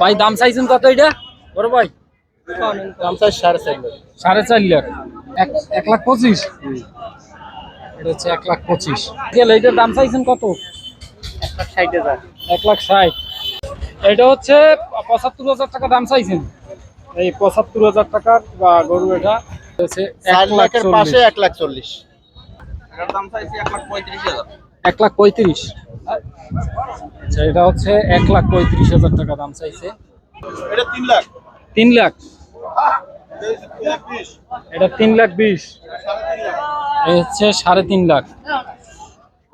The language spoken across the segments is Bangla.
ভাই দাম চাইছেন কত এটা বড় ভাই? দাম চাই 4.5 লাখ। 4.5 লাখ। 1,25,000। এটা হচ্ছে 1,25,000। এইটার দাম চাইছেন কত? 1,60,000। 1,60,000। এটা হচ্ছে 75,000 টাকা দাম চাইছেন। এই 75,000 টাকার গরু এটা হচ্ছে 4 লাখের পাশে 1,40,000। 1,40,000। এটার দাম চাইছি 1,35,000। 1,35,000। আচ্ছা, এটা হচ্ছে 1,35,000 টাকা দাম চাইছে। এটা 3 লাখ। 3 লাখ। এটা 3,20,000। এই হচ্ছে 3.5 লাখ।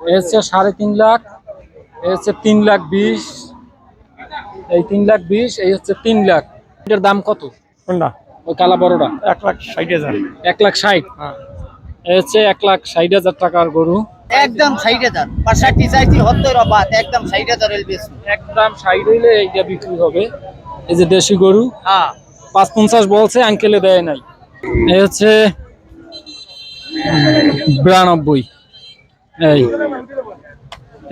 এই হচ্ছে 3.5 লাখ। এই হচ্ছে 3,20,000। এই 3,20,000। এই হচ্ছে 3 লাখ। এটার দাম কত? কোনটা? ওই কালা বড়টা 1,60,000। 1,60,000। এই হচ্ছে 1,60,000 টাকার গরু। একদম 60,000 65 চাইছি 70 বাদ একদম 60,000 এর বেশি। একদম 60 হইলে এইটা বিক্রি হবে। এই যে দেশি গরু হ্যাঁ 5.50 বলছে, আঙ্কেলে দেয় নাই। এই হচ্ছে 92।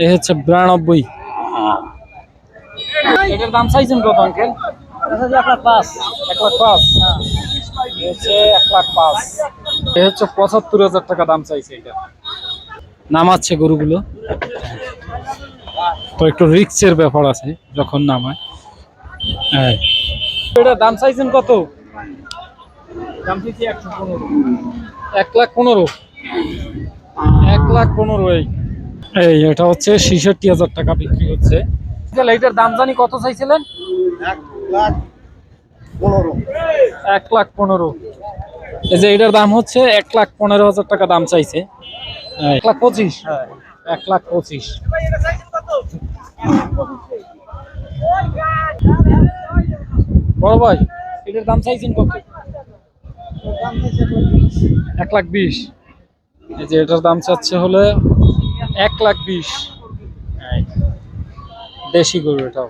এই হচ্ছে 92। এটার দাম চাইছেন কত আঙ্কেল? 1,05,000। 1,05,000। এই হচ্ছে 1,05,000। এই হচ্ছে 75,000 টাকা দাম চাইছে এটা। নামাচ্ছে গরুগুলো তো একটু রিস্কের ব্যাপার আছে যখন নামায়। এটা দাম চাইছেন কত? দাম দিচ্ছি 115। 1,15,000। 1,15,000। এই এটা হচ্ছে 66,000 টাকা বিক্রি হচ্ছে। এইটার দাম জানি কত চাইছিলেন? 1,15,000। 1,15,000। এই যে এটার দাম হচ্ছে 1,15,000 টাকা দাম চাইছে। 1,25,000। 1,25,000। বড় ভাই এটার দাম চাইছেন কত? 1,20,000। এই যে এটার দাম চাচ্ছে হলে 1,20,000। দেশি গরু এটাও।